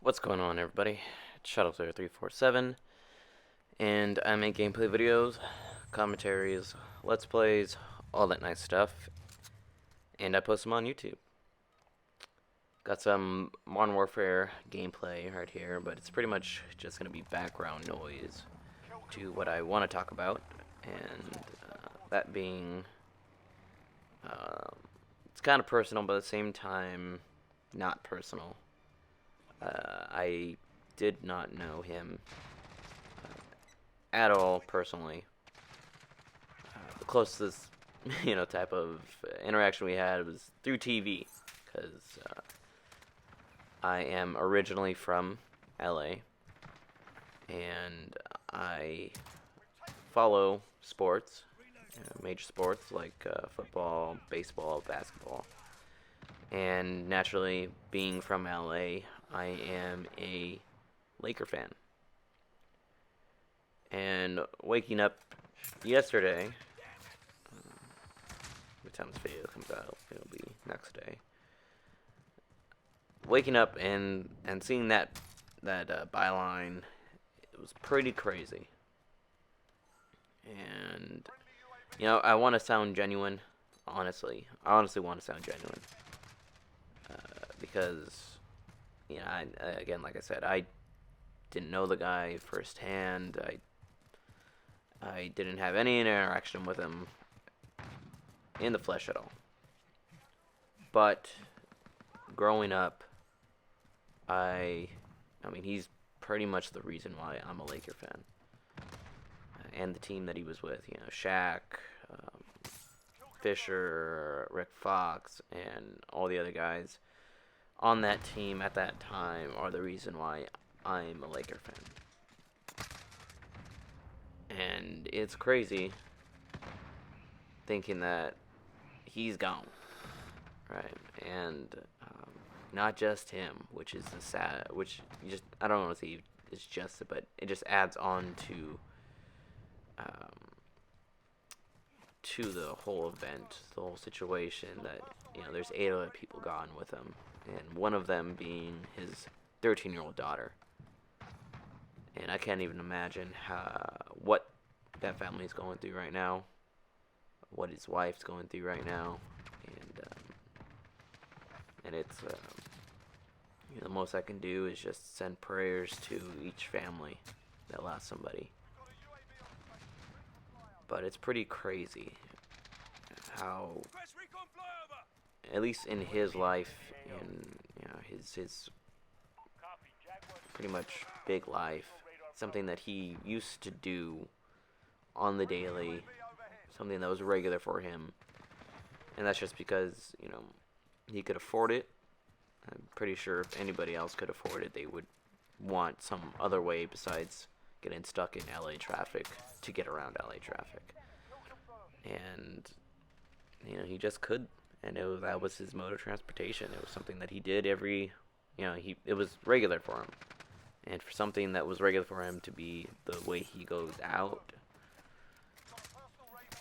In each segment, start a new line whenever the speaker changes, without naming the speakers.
What's going on, everybody? It's Shuttle0347, and I make gameplay videos, commentaries, let's plays, all that nice stuff, and I post them on YouTube. Got some Modern Warfare gameplay right here, but it's pretty much just going to be background noise to what I want to talk about, and that being, it's kind of personal, but at the same time, not personal. I did not know him at all personally. The closest, type of interaction we had was through TV, because I am originally from LA, and I follow sports, major sports like football, baseball, basketball, and naturally, being from LA, I am a Laker fan. And waking up yesterday, by the time this video comes out, it'll be next day. Waking up and seeing that byline, it was pretty crazy. And I want to sound genuine. Honestly, I honestly want to sound genuine, because again, like I said, I didn't know the guy firsthand. I didn't have any interaction with him in the flesh at all. But growing up, he's pretty much the reason why I'm a Laker fan. And the team that he was with, Shaq, Fisher, Rick Fox, and all the other guys on that team at that time are the reason why I'm a Laker fan. And it's crazy thinking that he's gone, right? And not just him, which is the sad, I don't want to say it's just, but it just adds on to the whole event, the whole situation, that there's 8 other people gone with him, and one of them being his 13-year-old daughter. And I can't even imagine what that family's going through right now, what his wife's going through right now, and it's the most I can do is just send prayers to each family that lost somebody. But it's pretty crazy how, at least in his life, in his pretty much big life, something that he used to do on the daily, something that was regular for him, and that's just because he could afford it. I'm pretty sure if anybody else could afford it, they would want some other way besides getting stuck in LA traffic to get around LA traffic. And he just could, and that was his mode of transportation. It was something that he did it was regular for him. And for something that was regular for him to be the way he goes out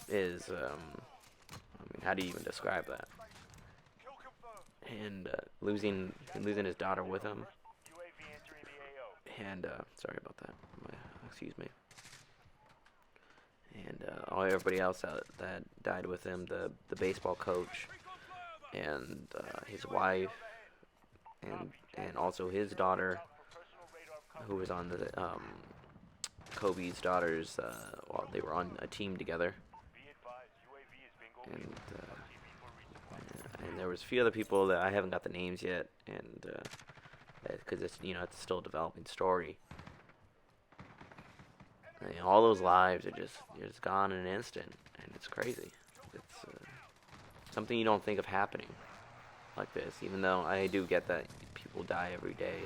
is, how do you even describe that? And losing his daughter with him. And sorry about that. Excuse me. And everybody else that died with him, the baseball coach, and his wife, and also his daughter, who was on the Kobe's daughters. They were on a team together, and there was a few other people that I haven't got the names yet, and because it's it's still a developing story. All those lives are just gone in an instant, and it's crazy. It's something you don't think of happening like this, even though I do get that people die every day.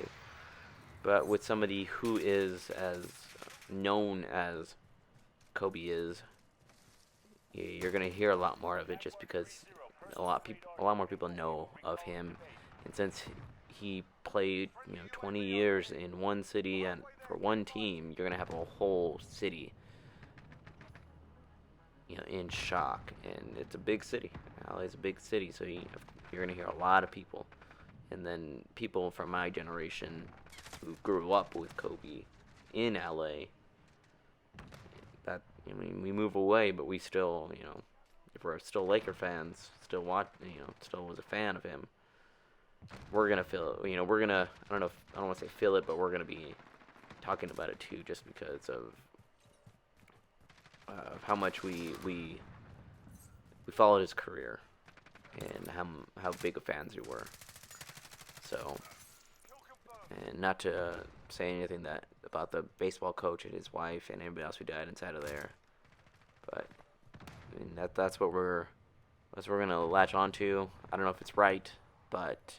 But with somebody who is as known as Kobe is, you're gonna hear a lot more of it, just because a lot more people know of him, and since he played 20 years in one city and for one team, you're gonna have a whole city in shock. And it's a big city. LA is a big city, so you're gonna hear a lot of people, and then people from my generation who grew up with Kobe in LA, that, I mean, we move away, but we still, you know, if we're still Laker fans, still still was a fan of him, we're gonna feel, you know, we're gonna, I don't want to say feel it, but we're gonna be talking about it too, just because of how much we followed his career and how big of fans we were. So, and not to say anything about the baseball coach and his wife and anybody else who died inside of there, but I mean, that's what we're gonna latch onto. I don't know if it's right, but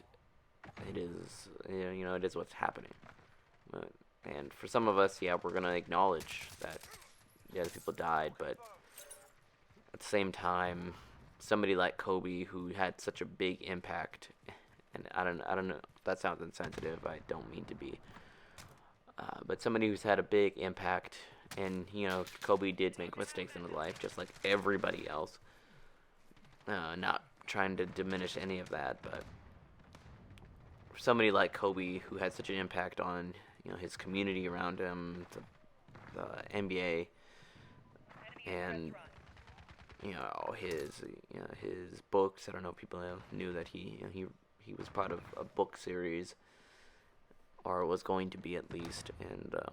it is, you know, it is what's happening. And for some of us, yeah, we're gonna acknowledge that, yeah, the people died, but at the same time, somebody like Kobe, who had such a big impact, and I don't know if that sounds insensitive. I don't mean to be, but somebody who's had a big impact, and, you know, Kobe did make mistakes in his life, just like everybody else. Not trying to diminish any of that, but for somebody like Kobe, who had such an impact on, you know, his community around him, the NBA, and, you know, his books. I don't know if people knew that he he was part of a book series, or was going to be at least, and a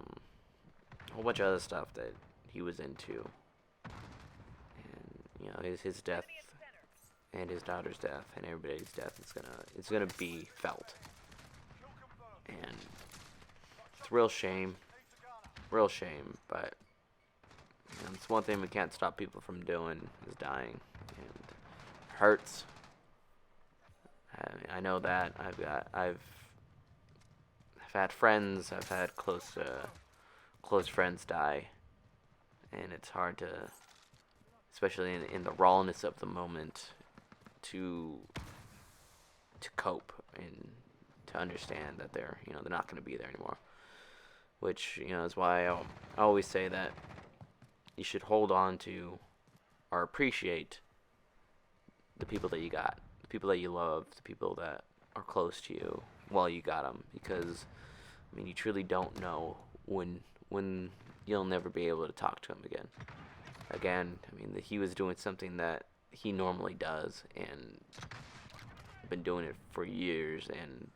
whole bunch of other stuff that he was into. And, you know, his death and his daughter's death and everybody's death, it's gonna be felt. And it's real shame, but, you know, it's one thing we can't stop people from doing, is dying, and it hurts. I know that I've had friends, I've had close friends die, and it's hard to, especially in the rawness of the moment, to cope and to understand that they're not going to be there anymore. Which, you know, is why I always say that you should hold on to or appreciate the people that you got, the people that you love, the people that are close to you while you got them, because, I mean, you truly don't know when you'll never be able to talk to him again. I mean, he was doing something that he normally does, and been doing it for years, and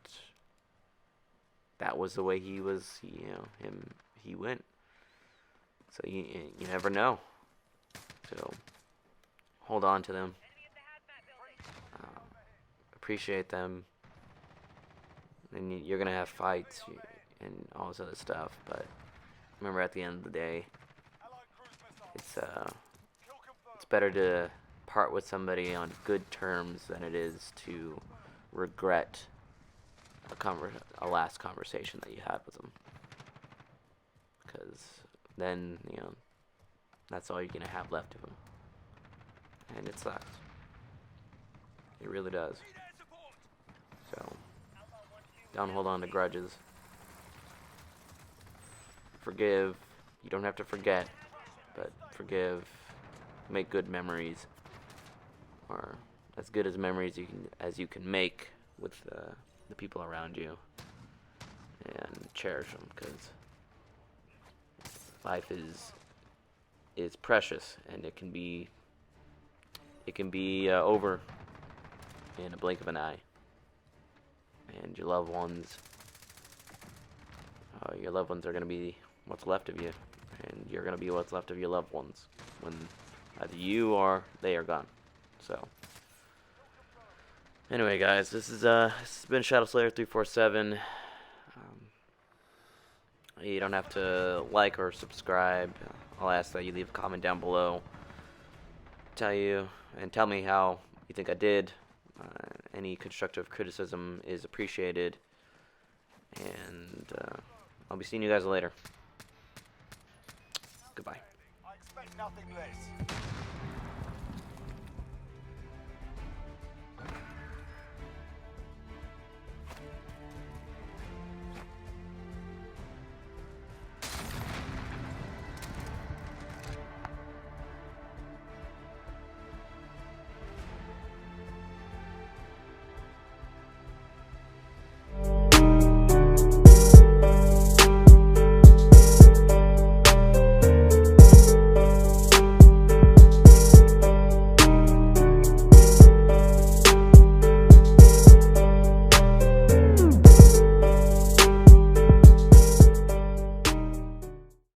that was the way he was. He went. So you never know. So hold on to them. Appreciate them. And you're gonna have fights and all this other stuff, but remember, at the end of the day, it's better to part with somebody on good terms than it is to regret a last conversation that you had with them, because then, you know, that's all you're gonna have left of them, and it sucks. It really does. So don't hold on to grudges. Forgive. You don't have to forget, but forgive. Make good memories, or as good as memories as you can make with the people around you, and cherish them, because life is precious, and it can be over in a blink of an eye. And your loved ones are going to be what's left of you, and you're going to be what's left of your loved ones when either you or they are gone. So anyway, guys, this has been Shadow Slayer 347. You don't have to like or subscribe. I'll ask that you leave a comment down below. Tell me how you think I did. Any constructive criticism is appreciated. And I'll be seeing you guys later. Goodbye.
I expect nothing less.